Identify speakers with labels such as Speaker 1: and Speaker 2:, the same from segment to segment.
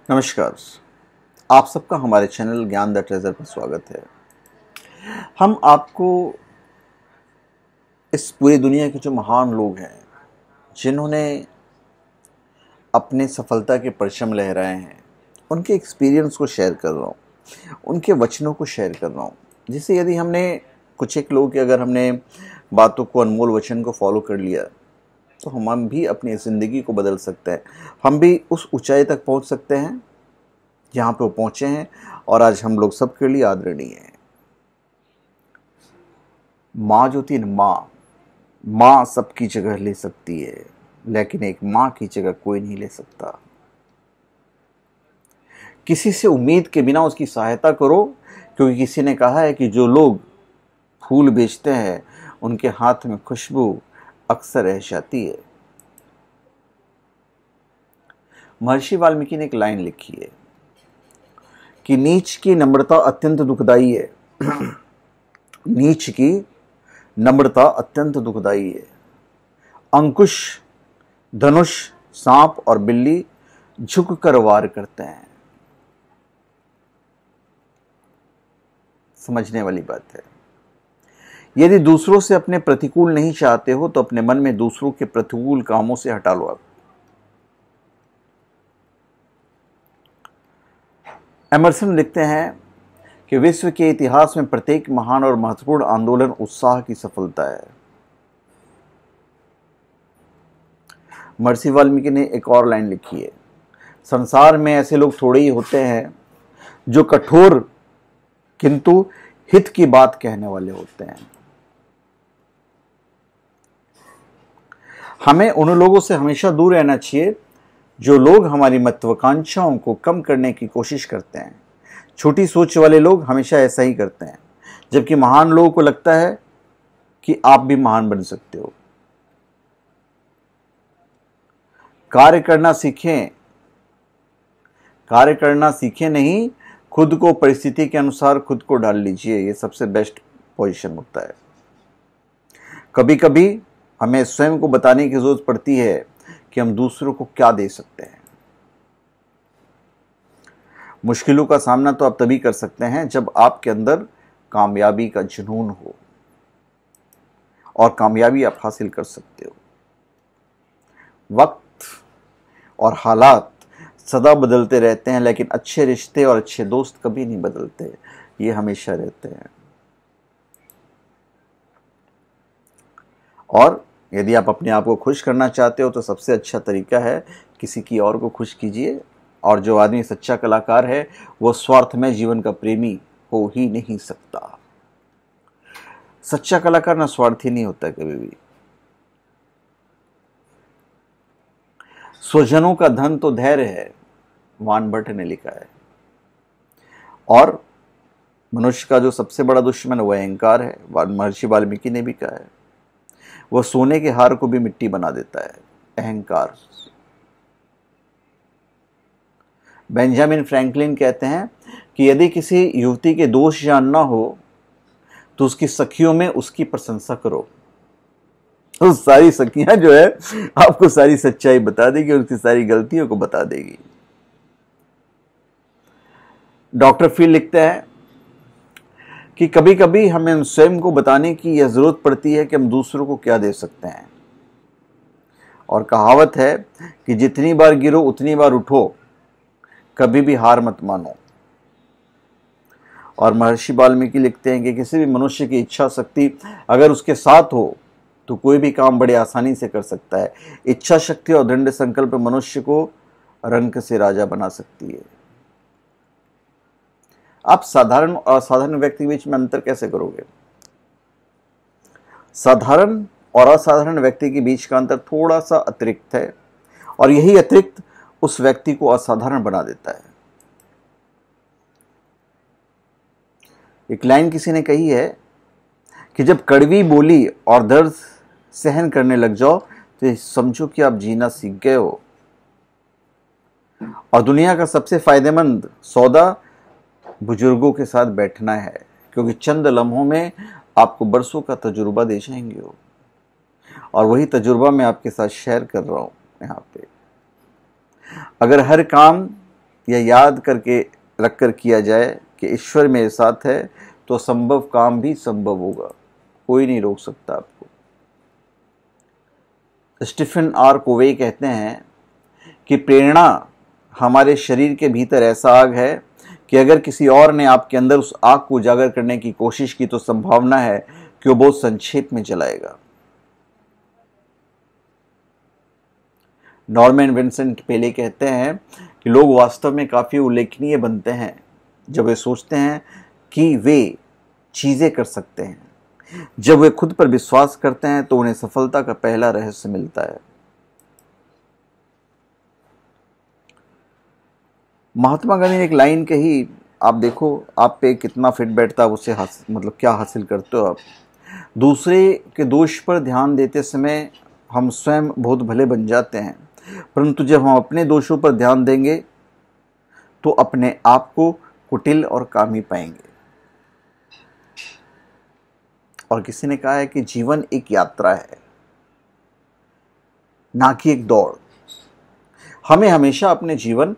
Speaker 1: नमस्कार। आप सबका हमारे चैनल ज्ञान द ट्रेजर पर स्वागत है। हम आपको इस पूरी दुनिया के जो महान लोग हैं, जिन्होंने अपने सफलता के परचम लहराए हैं, उनके एक्सपीरियंस को शेयर कर रहा हूँ, उनके वचनों को शेयर कर रहा हूँ, जिससे यदि हमने कुछ एक लोग की अगर हमने बातों को, अनमोल वचन को फॉलो कर लिया, तो हम भी अपनी ज़िंदगी को बदल सकते हैं। हम भी उस ऊंचाई तक पहुंच सकते हैं जहाँ पे वो पहुंचे हैं, और आज हम लोग सबके लिए आदरणीय हैं। माँ जो थी, माँ सबकी जगह ले सकती है, लेकिन एक माँ की जगह कोई नहीं ले सकता। किसी से उम्मीद के बिना उसकी सहायता करो, क्योंकि किसी ने कहा है कि जो लोग फूल बेचते हैं उनके हाथ में खुशबू अक्सर रह जाती है। महर्षि वाल्मीकि ने एक लाइन लिखी है कि नीच की नम्रता अत्यंत दुखदाई है। नीच की नम्रता अत्यंत दुखदाई है। अंकुश, धनुष, सांप और बिल्ली झुक कर वार करते हैं। समझने वाली बात है। यदि दूसरों से अपने प्रतिकूल नहीं चाहते हो तो अपने मन में दूसरों के प्रतिकूल कामों से हटा लो। आप एमर्सन लिखते हैं कि विश्व के इतिहास में प्रत्येक महान और महत्वपूर्ण आंदोलन उत्साह की सफलता है। महर्षि वाल्मीकि ने एक और लाइन लिखी है, संसार में ऐसे लोग थोड़े ही होते हैं जो कठोर किंतु हित की बात कहने वाले होते हैं। हमें उन लोगों से हमेशा दूर रहना चाहिए जो लोग हमारी महत्वाकांक्षाओं को कम करने की कोशिश करते हैं। छोटी सोच वाले लोग हमेशा ऐसा ही करते हैं, जबकि महान लोगों को लगता है कि आप भी महान बन सकते हो। कार्य करना सीखें नहीं, खुद को परिस्थिति के अनुसार खुद को ढाल लीजिए। ये सबसे बेस्ट पोजीशन होता है। कभी कभी हमें स्वयं को बताने की जरूरत पड़ती है कि हम दूसरों को क्या दे सकते हैं। मुश्किलों का सामना तो आप तभी कर सकते हैं जब आपके अंदर कामयाबी का जुनून हो, और कामयाबी आप हासिल कर सकते हो। वक्त और हालात सदा बदलते रहते हैं, लेकिन अच्छे रिश्ते और अच्छे दोस्त कभी नहीं बदलते, ये हमेशा रहते हैं। और यदि आप अपने आप को खुश करना चाहते हो तो सबसे अच्छा तरीका है किसी की और को खुश कीजिए। और जो आदमी सच्चा कलाकार है वो स्वार्थमय जीवन का प्रेमी हो ही नहीं सकता। सच्चा कलाकार ना स्वार्थी नहीं होता कभी भी। स्वजनों का धन तो धैर्य है, वान भट्ट ने लिखा है। और मनुष्य का जो सबसे बड़ा दुश्मन वह अहंकार है, महर्षि वाल्मीकि ने भी कहा है। वह सोने के हार को भी मिट्टी बना देता है, अहंकार। बेंजामिन फ्रैंकलिन कहते हैं कि यदि किसी युवती के दोष जानना हो तो उसकी सखियों में उसकी प्रशंसा करो। तो सारी सखियां जो है आपको सारी सच्चाई बता देगी और उसकी सारी गलतियों को बता देगी। डॉक्टर फील लिखते हैं कि कभी कभी हमें स्वयं को बताने की यह जरूरत पड़ती है कि हम दूसरों को क्या दे सकते हैं। और कहावत है कि जितनी बार गिरो उतनी बार उठो, कभी भी हार मत मानो। और महर्षि वाल्मीकि लिखते हैं कि किसी भी मनुष्य की इच्छा शक्ति अगर उसके साथ हो तो कोई भी काम बड़े आसानी से कर सकता है। इच्छा शक्ति और दृढ़ संकल्प मनुष्य को रंक से राजा बना सकती है। आप साधारण और असाधारण व्यक्ति के बीच में अंतर कैसे करोगे? साधारण और असाधारण व्यक्ति के बीच का अंतर थोड़ा सा अतिरिक्त है, और यही अतिरिक्त उस व्यक्ति को असाधारण बना देता है। एक लाइन किसी ने कही है कि जब कड़वी बोली और दर्द सहन करने लग जाओ तो समझो कि आप जीना सीख गए हो। और दुनिया का सबसे फायदेमंद सौदा बुजुर्गों के साथ बैठना है, क्योंकि चंद लम्हों में आपको बरसों का तजुर्बा दे जाएंगे वो। और वही तजुर्बा मैं आपके साथ शेयर कर रहा हूं यहाँ पे। अगर हर काम या याद करके रख कर किया जाए कि ईश्वर मेरे साथ है तो असंभव काम भी संभव होगा, कोई नहीं रोक सकता आपको। स्टीफन आर कोवे कहते हैं कि प्रेरणा हमारे शरीर के भीतर ऐसा आग है कि अगर किसी और ने आपके अंदर उस आग को उजागर करने की कोशिश की तो संभावना है कि वो बहुत संक्षेप में जलाएगा। नॉर्मन विंसेंट पेले कहते हैं कि लोग वास्तव में काफ़ी उल्लेखनीय बनते हैं जब वे सोचते हैं कि वे चीज़ें कर सकते हैं। जब वे खुद पर विश्वास करते हैं तो उन्हें सफलता का पहला रहस्य मिलता है। महात्मा गांधी ने एक लाइन कही, आप देखो आप पे कितना फिट बैठता है, उससे मतलब क्या हासिल करते हो आप। दूसरे के दोष पर ध्यान देते समय हम स्वयं बहुत भले बन जाते हैं, परंतु जब हम अपने दोषों पर ध्यान देंगे तो अपने आप को कुटिल और कामी पाएंगे। और किसी ने कहा है कि जीवन एक यात्रा है, ना कि एक दौड़। हमें हमेशा अपने जीवन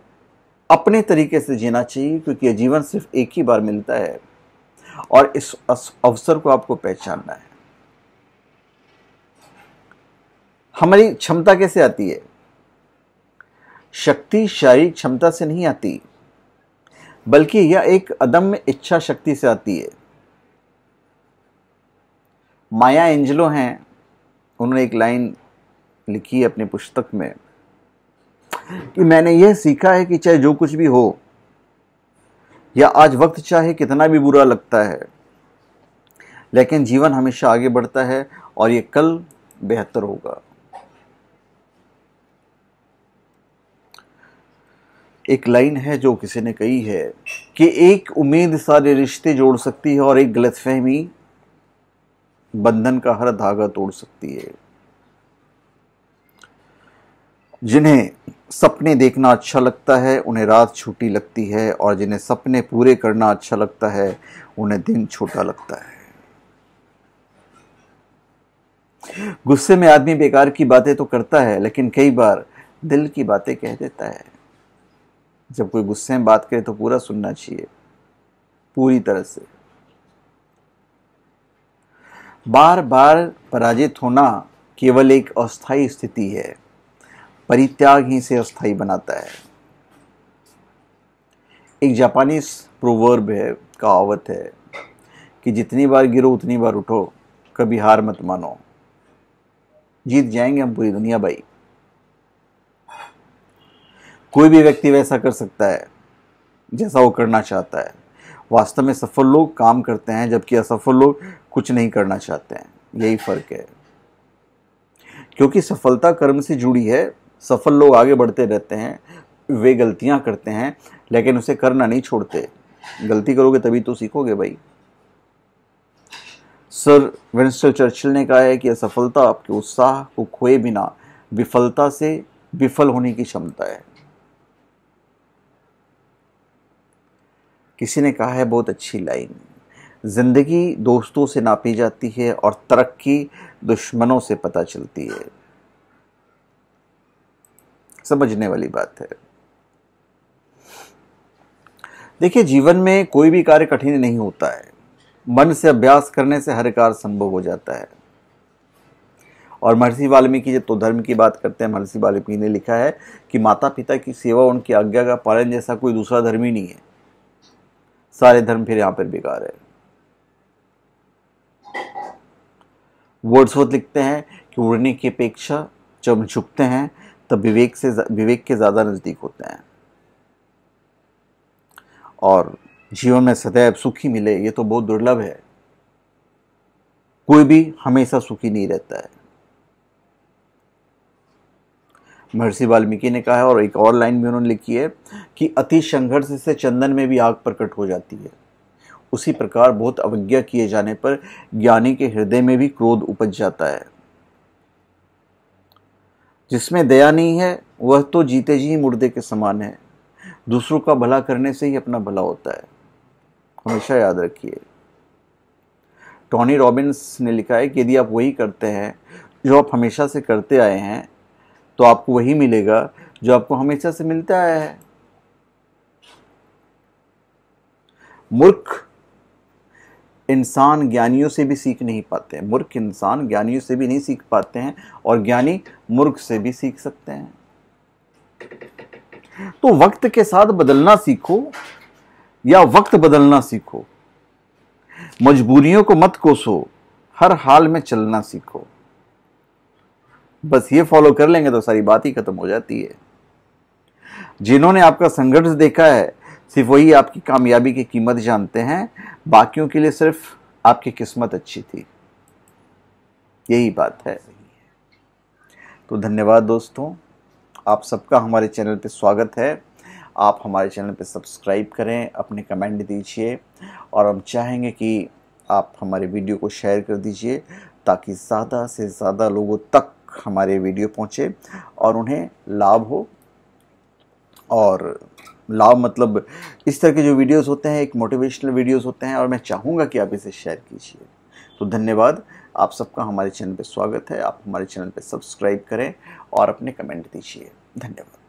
Speaker 1: अपने तरीके से जीना चाहिए, क्योंकि यह जीवन सिर्फ एक ही बार मिलता है और इस अवसर को आपको पहचानना है। हमारी क्षमता कैसे आती है? शक्ति शारीरिक क्षमता से नहीं आती, बल्कि यह एक अदम्य इच्छा शक्ति से आती है। माया एंजेलो हैं, उन्होंने एक लाइन लिखी है अपनी पुस्तक में कि मैंने यह सीखा है कि चाहे जो कुछ भी हो, या आज वक्त चाहे कितना भी बुरा लगता है, लेकिन जीवन हमेशा आगे बढ़ता है और ये कल बेहतर होगा। एक लाइन है जो किसी ने कही है कि एक उम्मीद सारे रिश्ते जोड़ सकती है और एक गलतफहमी बंधन का हर धागा तोड़ सकती है। जिन्हें सपने देखना अच्छा लगता है उन्हें रात छोटी लगती है, और जिन्हें सपने पूरे करना अच्छा लगता है उन्हें दिन छोटा लगता है। गुस्से में आदमी बेकार की बातें तो करता है, लेकिन कई बार दिल की बातें कह देता है। जब कोई गुस्से में बात करे तो पूरा सुनना चाहिए, पूरी तरह से। बार बार पराजित होना केवल एक अस्थायी स्थिति है, परित्याग ही से अस्थायी बनाता है। एक जापानी प्रोवर्ब है, कहावत है कि जितनी बार गिरो उतनी बार उठो, कभी हार मत मानो, जीत जाएंगे हम पूरी दुनिया भाई। कोई भी व्यक्ति वैसा कर सकता है जैसा वो करना चाहता है। वास्तव में सफल लोग काम करते हैं, जबकि असफल लोग कुछ नहीं करना चाहते हैं। यही फर्क है, क्योंकि सफलता कर्म से जुड़ी है। सफल लोग आगे बढ़ते रहते हैं, वे गलतियां करते हैं लेकिन उसे करना नहीं छोड़ते। गलती करोगे तभी तो सीखोगे भाई। सर विंस्टन चर्चिल ने कहा है कि असफलता आपके उत्साह को खोए बिना विफलता से विफल होने की क्षमता है। किसी ने कहा है बहुत अच्छी लाइन, जिंदगी दोस्तों से नापी जाती है और तरक्की दुश्मनों से पता चलती है। समझने वाली बात है। देखिए, जीवन में कोई भी कार्य कठिन नहीं होता है। मन से अभ्यास करने से हर कार्य संभव हो जाता है। और महर्षि वाल्मीकि जब तो धर्म की बात करते हैं, महर्षि वाल्मीकि ने लिखा है कि माता पिता की सेवा, उनकी आज्ञा का पालन जैसा कोई दूसरा धर्म ही नहीं है। सारे धर्म फिर यहां पर बेकार है। वर्ड्सवर्थ लिखते हैं कि उड़ने की अपेक्षा जब झुकते हैं तब विवेक के ज्यादा नजदीक होते हैं। और जीवन में सदैव सुखी मिले, ये तो बहुत दुर्लभ है। कोई भी हमेशा सुखी नहीं रहता है। महर्षि वाल्मीकि ने कहा है, और एक और लाइन भी उन्होंने लिखी है कि अति संघर्ष से चंदन में भी आग प्रकट हो जाती है। उसी प्रकार बहुत अवज्ञा किए जाने पर ज्ञानी के हृदय में भी क्रोध उपज जाता है। जिसमें दया नहीं है वह तो जीते जी मुर्दे के समान है। दूसरों का भला करने से ही अपना भला होता है, हमेशा याद रखिए। टोनी रॉबिन्स ने लिखा है कि यदि आप वही करते हैं जो आप हमेशा से करते आए हैं तो आपको वही मिलेगा जो आपको हमेशा से मिलता आया है। मूर्ख इंसान ज्ञानियों से भी सीख नहीं पाते हैं, मूर्ख इंसान ज्ञानियों से भी नहीं सीख पाते हैं, और ज्ञानी मूर्ख से भी सीख सकते हैं। तो वक्त के साथ बदलना सीखो या वक्त बदलना सीखो। मजबूरियों को मत कोसो, हर हाल में चलना सीखो। बस ये फॉलो कर लेंगे तो सारी बात ही खत्म हो जाती है। जिन्होंने आपका संघर्ष देखा है सिर्फ वही आपकी कामयाबी की कीमत जानते हैं, बाकियों के लिए सिर्फ आपकी किस्मत अच्छी थी। यही बात है। तो धन्यवाद दोस्तों, आप सबका हमारे चैनल पे स्वागत है। आप हमारे चैनल पे सब्सक्राइब करें, अपने कमेंट दीजिए, और हम चाहेंगे कि आप हमारे वीडियो को शेयर कर दीजिए ताकि ज़्यादा से ज़्यादा लोगों तक हमारे वीडियो पहुँचे और उन्हें लाभ हो। और लाभ मतलब इस तरह के जो वीडियोस होते हैं एक मोटिवेशनल वीडियोस होते हैं, और मैं चाहूँगा कि आप इसे शेयर कीजिए। तो धन्यवाद, आप सबका हमारे चैनल पे स्वागत है। आप हमारे चैनल पे सब्सक्राइब करें और अपने कमेंट दीजिए। धन्यवाद।